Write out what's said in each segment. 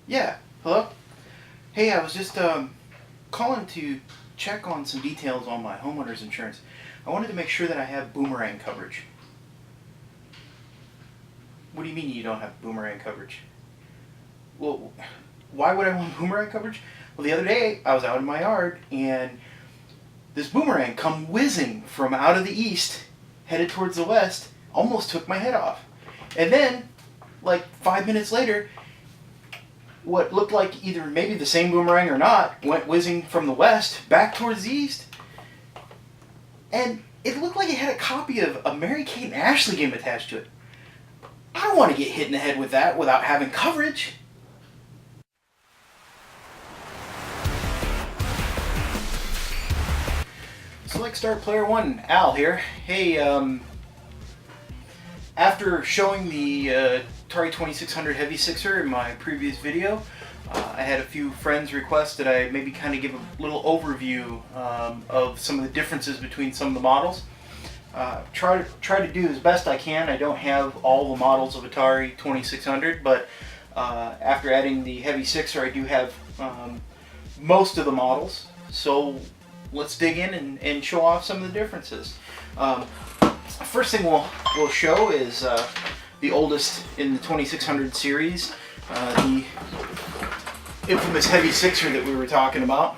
Yeah, hello? Hey, I was just calling to check on some details on my homeowner's insurance. I wanted to make sure that I have Boomerang coverage. What do you mean you don't have Boomerang coverage? Well, why would I want Boomerang coverage? Well, the other day I was out in my yard and this Boomerang come whizzing from out of the east, headed towards the west, almost took my head off. And then, like 5 minutes later, what looked like either maybe the same Boomerang or not went whizzing from the west back towards the east, and it looked like it had a copy of a Mary-Kate and Ashley game attached to it. I don't want to get hit in the head with that without having coverage. Select Start Player 1, Al here. Hey, after showing the Atari 2600 Heavy Sixer in my previous video, I had a few friends request that I maybe kind of give a little overview of some of the differences between some of the models. Try to do as best I can. I don't have all the models of Atari 2600, but after adding the Heavy Sixer, I do have most of the models. So let's dig in and show off some of the differences. First thing we'll show is the oldest in the 2600 series, the infamous Heavy Sixer that we were talking about.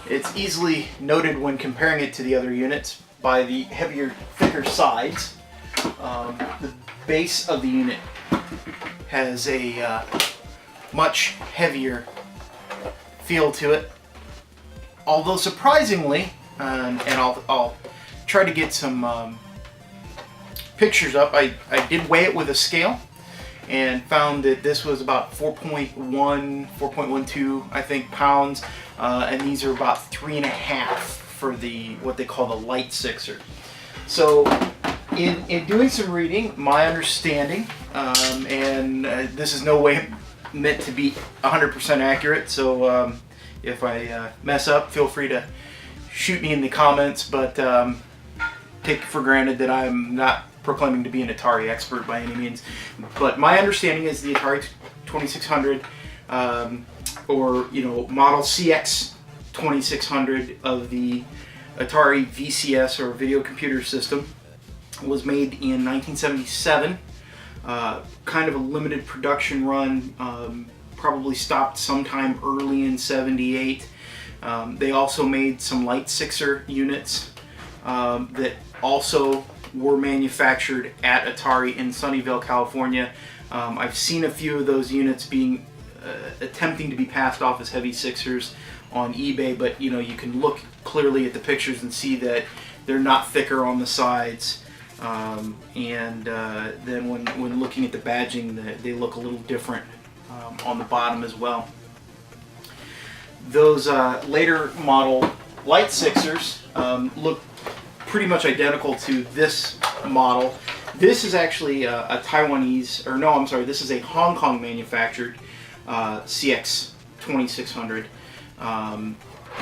It's easily noted when comparing it to the other units by the heavier, thicker sides. The base of the unit has a much heavier feel to it. Although surprisingly, and I'll try to get some pictures up, I did weigh it with a scale and found that this was about 4.12 I think pounds, and these are about 3.5 for the what they call the light sixer. So in doing some reading, my understanding, and this is no way meant to be 100% accurate, so if I mess up, feel free to shoot me in the comments, but take for granted that I'm not proclaiming to be an Atari expert by any means. But my understanding is the Atari 2600, or model CX 2600 of the Atari VCS or Video Computer System was made in 1977. Kind of a limited production run. Probably stopped sometime early in '78. They also made some light sixer units that also were manufactured at Atari in Sunnyvale, California. I've seen a few of those units being attempting to be passed off as Heavy Sixers on eBay, but you can look clearly at the pictures and see that they're not thicker on the sides, and then when looking at the badging, they look a little different on the bottom as well. Those later model light sixers look pretty much identical to this model. This is actually a Taiwanese, or no, I'm sorry, this is a Hong Kong manufactured CX 2600.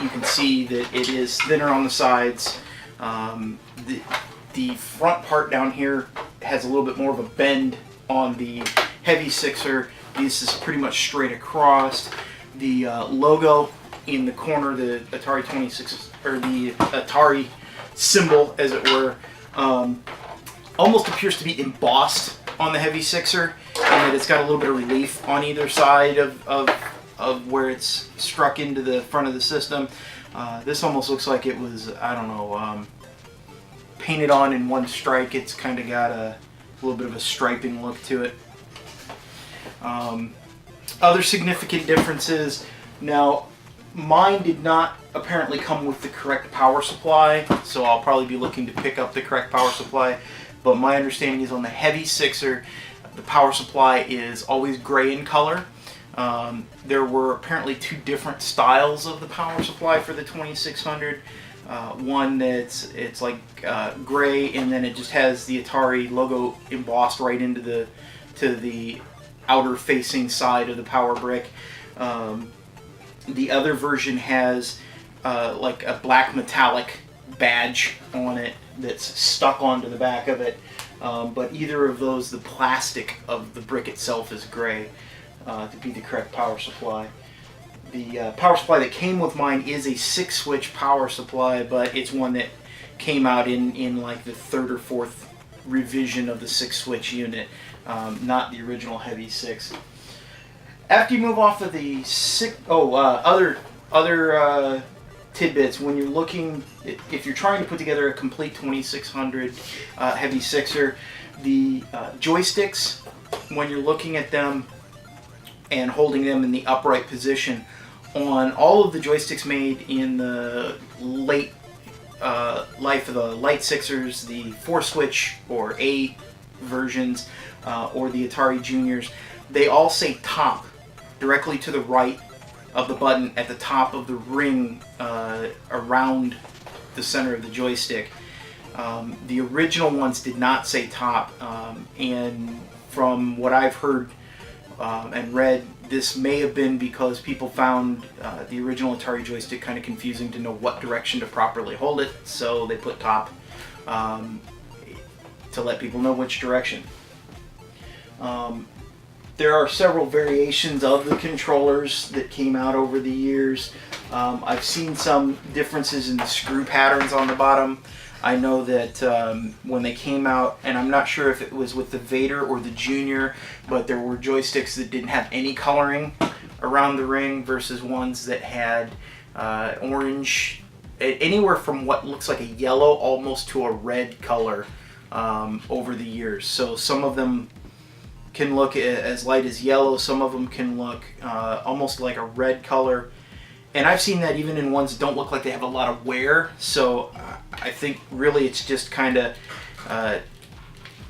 You can see that it is thinner on the sides. The front part down here has a little bit more of a bend on the Heavy Sixer. This is pretty much straight across. The logo in the corner, the Atari 26, or the Atari symbol, as it were, almost appears to be embossed on the Heavy Sixer, and that it's got a little bit of relief on either side of where it's struck into the front of the system. This almost looks like it was, I don't know, painted on in one strike. It's kind of got a little bit of a striping look to it. Other significant differences. Now, mine did not apparently come with the correct power supply, so I'll probably be looking to pick up the correct power supply. But my understanding is on the Heavy Sixer, the power supply is always gray in color. There were apparently two different styles of the power supply for the 2600. One that's like gray, and then it just has the Atari logo embossed right into the outer facing side of the power brick. The other version has like a black metallic badge on it that's stuck onto the back of it. But either of those, the plastic of the brick itself is gray. to be the correct power supply. The power supply that came with mine is a 6-switch power supply, but it's one that came out in like the 3rd or 4th revision of the 6-switch unit, not the original Heavy 6. After you move off of the other tidbits, when you're looking, if you're trying to put together a complete 2600 Heavy 6er, the joysticks, when you're looking at them and holding them in the upright position, on all of the joysticks made in the late life of the Light Sixers, the 4-switch or A versions, or the Atari Juniors, they all say top directly to the right of the button at the top of the ring around the center of the joystick. The original ones did not say top, and from what I've heard and read, this may have been because people found the original Atari joystick kind of confusing to know what direction to properly hold it, so they put top to let people know which direction. There are several variations of the controllers that came out over the years. I've seen some differences in the screw patterns on the bottom. I know that when they came out, and I'm not sure if it was with the Vader or the Junior, but there were joysticks that didn't have any coloring around the ring versus ones that had orange, anywhere from what looks like a yellow almost to a red color over the years. So some of them can look as light as yellow, some of them can look almost like a red color. And I've seen that even in ones that don't look like they have a lot of wear. So I think really it's just kind of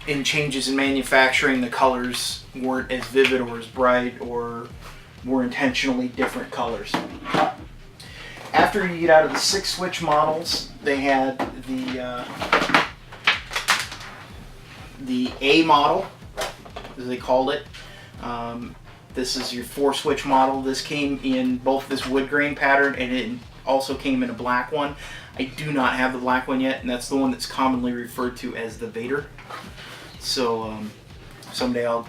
in changes in manufacturing, the colors weren't as vivid or as bright, or were intentionally different colors. After you get out of the 6-switch models, they had the A model, as they called it. This is your 4-switch model. This came in both this wood grain pattern, and it also came in a black one. I do not have the black one yet, and that's the one that's commonly referred to as the Vader. So someday I'll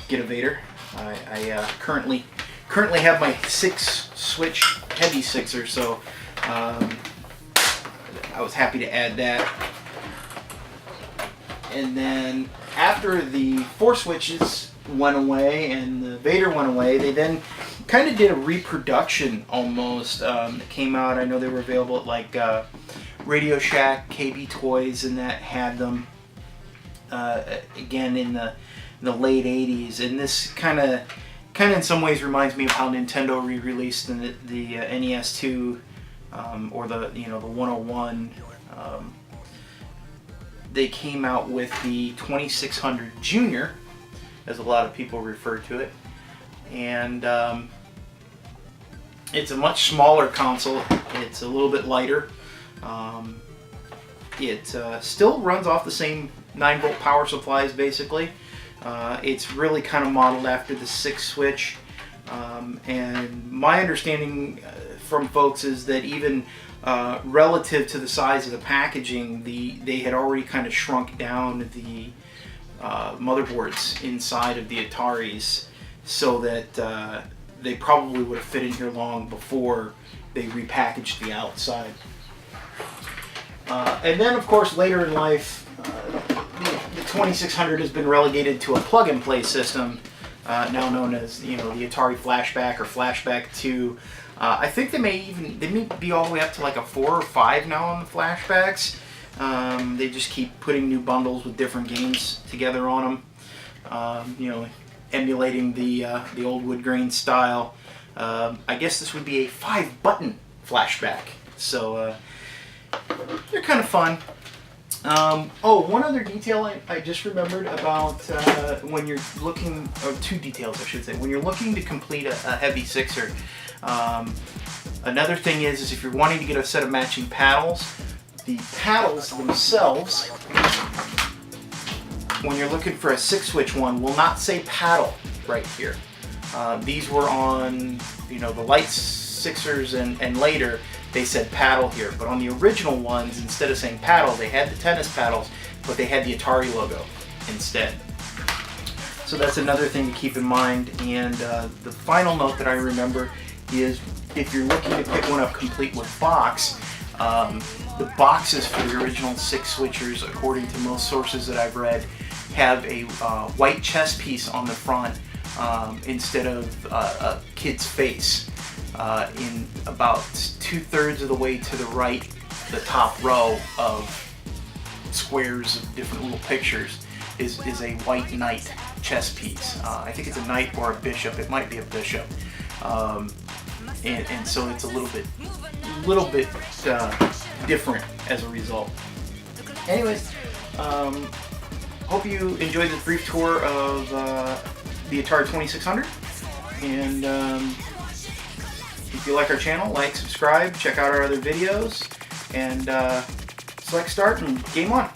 get a Vader. I currently have my 6-switch Heavy 6er, so I was happy to add that. And then after the 4 switches went away and the Vader went away, they then kind of did a reproduction almost. That came out, I know they were available at like Radio Shack, KB Toys, and that had them again in the late 80s. And this kind of in some ways reminds me of how Nintendo re-released the NES2 or the 101. They came out with the 2600 Junior, as a lot of people refer to it, and it's a much smaller console. It's a little bit lighter. It still runs off the same 9-volt power supplies basically. It's really kind of modeled after the 6-switch, and my understanding from folks is that even relative to the size of the packaging, they had already kind of shrunk down the motherboards inside of the Ataris so that they probably would have fit in here long before they repackaged the outside. And then of course later in life, the 2600 has been relegated to a plug-and-play system, now known as the Atari Flashback or Flashback 2. I think they may be all the way up to like a 4 or 5 now on the flashbacks. They just keep putting new bundles with different games together on them. Emulating the old wood grain style. I guess this would be a 5-button flashback. So they're kind of fun. One other detail I just remembered about when you're looking, or 2 details I should say, when you're looking to complete a Heavy 6er. Another thing is if you're wanting to get a set of matching paddles, the paddles themselves, when you're looking for a 6-switch one, will not say paddle right here. These were on the Light Sixers and later they said paddle here, but on the original ones, instead of saying paddle, they had the tennis paddles, but they had the Atari logo instead. So that's another thing to keep in mind. And the final note that I remember is if you're looking to pick one up complete with box, the boxes for the original 6 switchers, according to most sources that I've read, have a white chess piece on the front instead of a kid's face. In about 2/3 of the way to the right, the top row of squares of different little pictures is a white knight chess piece. I think it's a knight or a bishop. It might be a bishop. And so it's a little bit different as a result. Anyways, hope you enjoyed this brief tour of the Atari 2600. And if you like our channel, like, subscribe, check out our other videos, and select start and game on.